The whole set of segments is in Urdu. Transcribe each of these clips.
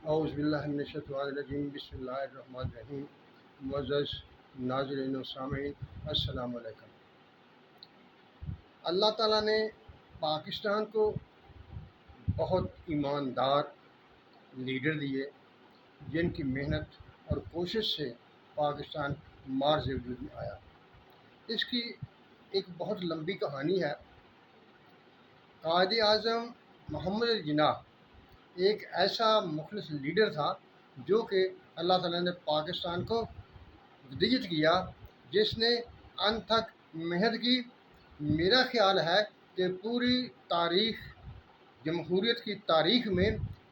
اعوذ باللہ من الشیطان الرجیم بسم اللہ الرحمن الرحیم معزز ناظرین و سامعین السلام علیکم۔ اللہ تعالیٰ نے پاکستان کو بہت ایماندار لیڈر دیے جن کی محنت اور کوشش سے پاکستان معرض وجود میں آیا۔ اس کی ایک بہت لمبی کہانی ہے۔ قائد اعظم محمد علی جناح ایک ایسا مخلص لیڈر تھا جو کہ اللہ تعالیٰ نے پاکستان کو ہدیت کیا، جس نے انت تک محنت کی۔ میرا خیال ہے کہ پوری تاریخ جمہوریت کی تاریخ میں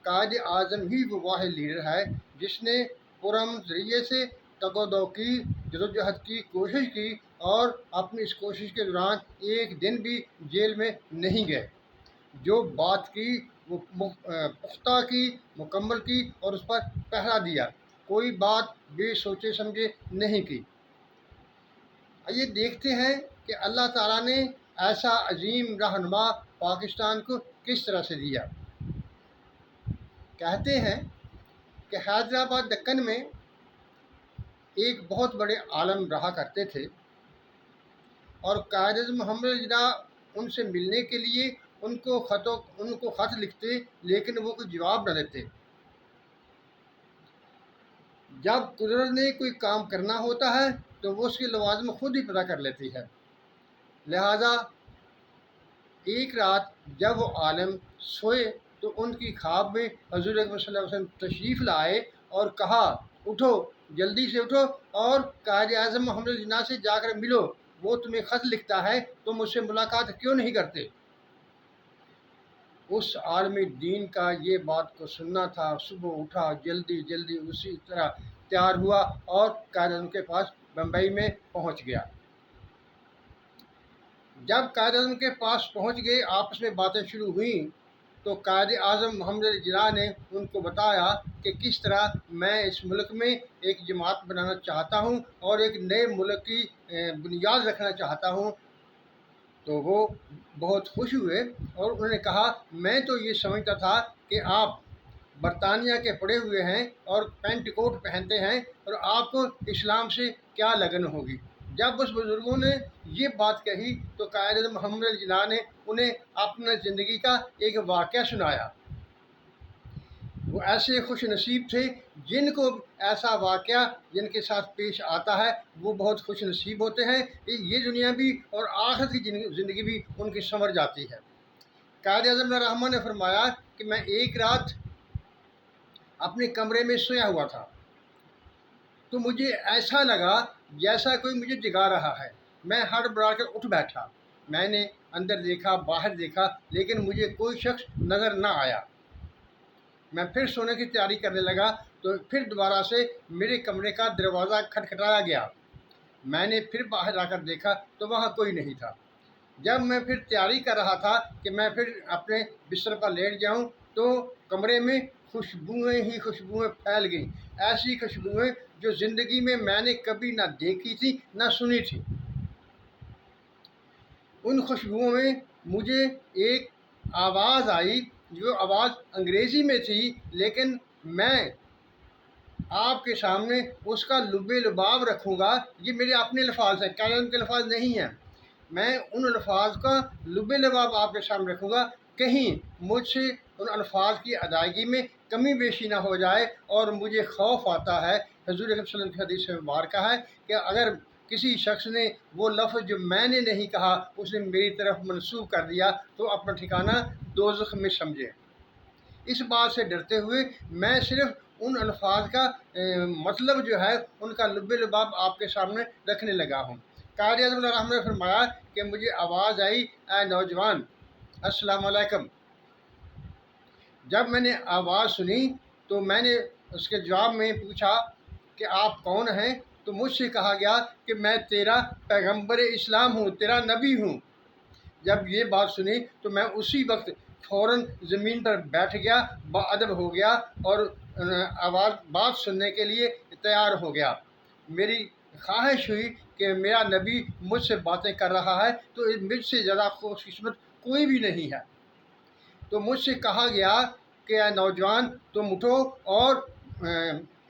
قائد اعظم ہی وہ واحد لیڈر ہے جس نے پرامن ذریعے سے تگ و دو کی، جدوجہد کی، کوشش کی اور اپنی اس کوشش کے دوران ایک دن بھی جیل میں نہیں گئے۔ جو بات کی وہ پختہ کی، مکمل کی اور اس پر پہرا دیا، کوئی بات بے سوچے سمجھے نہیں کی۔ آئیے دیکھتے ہیں کہ اللہ تعالیٰ نے ایسا عظیم رہنما پاکستان کو کس طرح سے دیا۔ کہتے ہیں کہ حیدرآباد دکن میں ایک بہت بڑے عالم رہا کرتے تھے اور قائد اعظم محمد علی جناح ان سے ملنے کے لیے ان کو خط لکھتے، لیکن وہ کوئی جواب نہ دیتے۔ جب قدرت نے کوئی کام کرنا ہوتا ہے تو وہ اس کے لوازم خود ہی پتہ کر لیتی ہے۔ لہٰذا ایک رات جب وہ عالم سوئے تو ان کی خواب میں حضور اکرم صلی اللہ علیہ وسلم تشریف لائے اور کہا، اٹھو، جلدی سے اٹھو اور قائد اعظم محمد علی جناح سے جا کر ملو، وہ تمہیں خط لکھتا ہے، تم مجھ سے ملاقات کیوں نہیں کرتے؟ اس عالم دین کا یہ بات کو سننا تھا۔ صبح اٹھا، جلدی اسی طرح تیار ہوا اور قائد اعظم کے پاس بمبئی میں پہنچ گیا۔ جب قائد اعظم کے پاس پہنچ گئے، آپس میں باتیں شروع ہوئیں تو قائد اعظم محمد علی جناح نے ان کو بتایا کہ کس طرح میں اس ملک میں ایک جماعت بنانا چاہتا ہوں اور ایک نئے ملک کی بنیاد رکھنا چاہتا ہوں۔ تو وہ بہت خوش ہوئے اور انہوں نے کہا، میں تو یہ سمجھتا تھا کہ آپ برطانیہ کے پڑے ہوئے ہیں اور پینٹ کوٹ پہنتے ہیں اور آپ کو اسلام سے کیا لگن ہوگی۔ جب اس بزرگوں نے یہ بات کہی تو قائد اعظم محمد علی جناح نے انہیں اپنے زندگی کا ایک واقعہ سنایا۔ وہ ایسے خوش نصیب تھے جن کو ایسا واقعہ جن کے ساتھ پیش آتا ہے وہ بہت خوش نصیب ہوتے ہیں، یہ دنیا بھی اور آخرت کی زندگی بھی ان کی سنور جاتی ہے۔ قائد اعظم رحمٰن نے فرمایا کہ میں ایک رات اپنے کمرے میں سویا ہوا تھا تو مجھے ایسا لگا جیسا کوئی مجھے جگا رہا ہے۔ میں ہڑبڑا کر اٹھ بیٹھا، میں نے اندر دیکھا، باہر دیکھا، لیکن مجھے کوئی شخص نظر نہ آیا۔ میں پھر سونے کی تیاری کرنے لگا تو پھر دوبارہ سے میرے کمرے کا دروازہ کھٹکھٹایا گیا۔ میں نے پھر باہر آ کر دیکھا تو وہاں کوئی نہیں تھا۔ جب میں پھر تیاری کر رہا تھا کہ میں پھر اپنے بستر پر لیٹ جاؤں تو کمرے میں خوشبوئیں ہی خوشبوئیں پھیل گئیں، ایسی خوشبوئیں جو زندگی میں نے کبھی نہ دیکھی تھی نہ سنی تھی۔ ان خوشبوؤں میں مجھے ایک آواز آئی، جو آواز انگریزی میں تھی، لیکن میں آپ کے سامنے اس کا لب لباب رکھوں گا۔ یہ میرے اپنے الفاظ ہیں، قائد کے الفاظ نہیں ہیں۔ میں ان الفاظ کا لب لباب آپ کے سامنے رکھوں گا، کہیں مجھ سے ان الفاظ کی ادائیگی میں کمی بیشی نہ ہو جائے۔ اور مجھے خوف آتا ہے، حضور صلی اللہ علیہ وسلم کی حدیث میں مبارکہ ہے کہ اگر کسی شخص نے وہ لفظ جو میں نے نہیں کہا اس نے میری طرف منسوب کر دیا تو اپنا ٹھکانہ دوزخ میں سمجھے۔ اس بات سے ڈرتے ہوئے میں صرف ان الفاظ کا مطلب جو ہے ان کا لب لباب آپ کے سامنے رکھنے لگا ہوں۔ قائد اعظم رحمٰن نے فرمایا کہ مجھے آواز آئی، اے نوجوان، السلام علیکم۔ جب میں نے آواز سنی تو میں نے اس کے جواب میں پوچھا کہ آپ کون ہیں؟ تو مجھ سے کہا گیا کہ میں تیرا پیغمبر اسلام ہوں، تیرا نبی ہوں۔ جب یہ بات سنی تو میں اسی وقت فوراً زمین پر بیٹھ گیا، باادب ہو گیا اور بات سننے کے لیے تیار ہو گیا۔ میری خواہش ہوئی کہ میرا نبی مجھ سے باتیں کر رہا ہے تو مجھ سے زیادہ خوش قسمت کوئی بھی نہیں ہے۔ تو مجھ سے کہا گیا کہ اے نوجوان تم اٹھو اور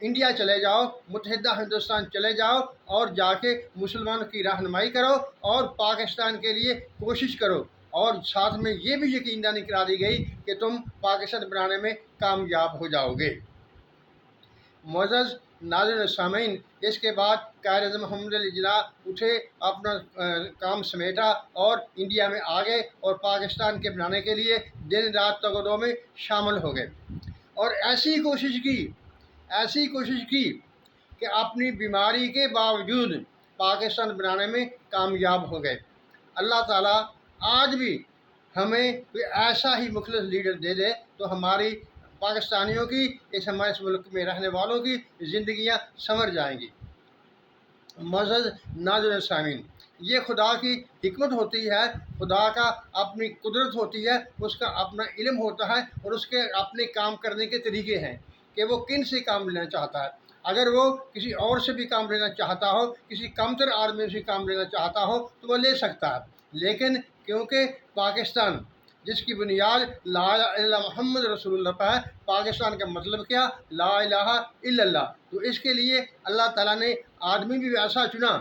انڈیا چلے جاؤ، متحدہ ہندوستان چلے جاؤ اور جا کے مسلمانوں کی رہنمائی کرو اور پاکستان کے لیے کوشش کرو، اور ساتھ میں یہ بھی یقین دہانی کرا دی گئی کہ تم پاکستان بنانے میں کامیاب ہو جاؤ گے۔ معزز ناظرین و سامعین، اس کے بعد قائد اعظم محمد علی جناح اٹھے، اپنا کام سمیٹا اور انڈیا میں آ گئے اور پاکستان کے بنانے کے لیے دن رات تگ و دو میں شامل ہو گئے، اور ایسی کوشش کی کہ اپنی بیماری کے باوجود پاکستان بنانے میں کامیاب ہو گئے۔ اللہ تعالیٰ آج بھی ہمیں کوئی ایسا ہی مخلص لیڈر دے دے تو ہماری پاکستانیوں کی ہمارے اس ملک میں رہنے والوں کی زندگیاں سنور جائیں گی۔ معزز ناظرین سامعین، یہ خدا کی حکمت ہوتی ہے، خدا کا اپنی قدرت ہوتی ہے، اس کا اپنا علم ہوتا ہے اور اس کے اپنے کام کرنے کے طریقے ہیں کہ وہ کن سے کام لینا چاہتا ہے۔ اگر وہ کسی اور سے بھی کام لینا چاہتا ہو، کسی کمتر آدمی سے کام لینا چاہتا ہو تو وہ لے سکتا ہے، لیکن کیونکہ پاکستان جس کی بنیاد لا الہ الا اللہ محمد رسول اللہ پر ہے، پاکستان کا مطلب کیا؟ لا الہ الا اللہ، تو اس کے لیے اللہ تعالیٰ نے آدمی بھی ایسا چنا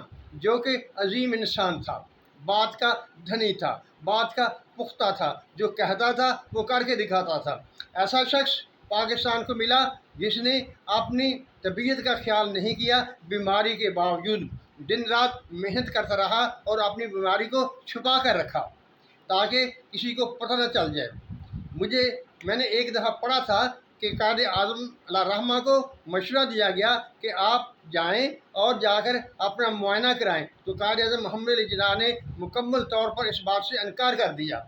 جو کہ عظیم انسان تھا، بات کا دھنی تھا، بات کا پختہ تھا، جو کہتا تھا وہ کر کے دکھاتا تھا۔ ایسا شخص پاکستان کو ملا جس نے اپنی طبیعت کا خیال نہیں کیا، بیماری کے باوجود دن رات محنت کرتا رہا اور اپنی بیماری کو چھپا کر رکھا تاکہ کسی کو پتہ نہ چل جائے۔ میں نے ایک دفعہ پڑھا تھا کہ قائد اعظم علیہ رحمہ کو مشورہ دیا گیا کہ آپ جائیں اور جا کر اپنا معائنہ کرائیں، تو قائد اعظم محمد علی جناح نے مکمل طور پر اس بات سے انکار کر دیا۔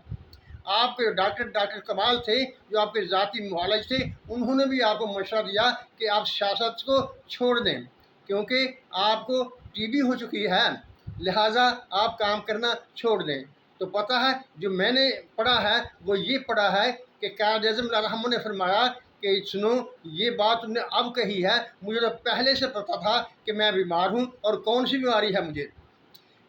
آپ کے ڈاکٹر کمال تھے جو آپ کے ذاتی معالج تھے، انہوں نے بھی آپ کو مشورہ دیا کہ آپ سیاست کو چھوڑ دیں کیونکہ آپ کو ٹی بی ہو چکی ہے، لہٰذا آپ کام کرنا چھوڑ دیں۔ تو پتہ ہے جو میں نے پڑھا ہے وہ یہ پڑھا ہے کہ قائد اعظم علیہ رحمہ نے فرمایا کہ سنو، یہ بات تم نے اب کہی ہے، مجھے تو پہلے سے پتہ تھا کہ میں بیمار ہوں اور کون سی بیماری ہے مجھے،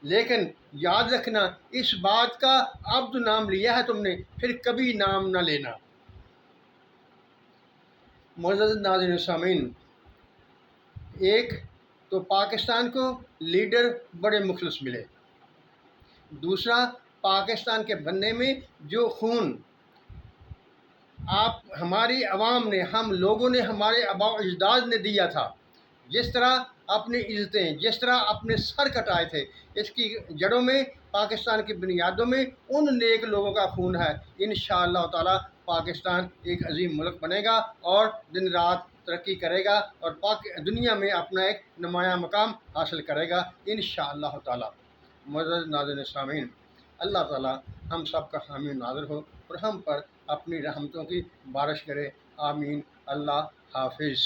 لیکن یاد رکھنا اس بات کا اب تو نام لیا ہے تم نے، پھر کبھی نام نہ لینا۔ معزز ناظرین سامعین، ایک تو پاکستان کو لیڈر بڑے مخلص ملے، دوسرا پاکستان کے بننے میں جو خون ہماری عوام نے، ہم لوگوں نے، ہمارے آباء و اجداد نے دیا تھا، جس طرح اپنی عزتیں، جس طرح اپنے سر کٹائے تھے، اس کی جڑوں میں، پاکستان کی بنیادوں میں ان نیک لوگوں کا خون ہے۔ انشاءاللہ تعالی پاکستان ایک عظیم ملک بنے گا اور دن رات ترقی کرے گا اور دنیا میں اپنا ایک نمایاں مقام حاصل کرے گا انشاءاللہ تعالی۔ معزز ناظرین سامعین، اللہ تعالی ہم سب کا حامی ناظر ہو اور ہم پر اپنی رحمتوں کی بارش کرے، آمین۔ اللہ حافظ۔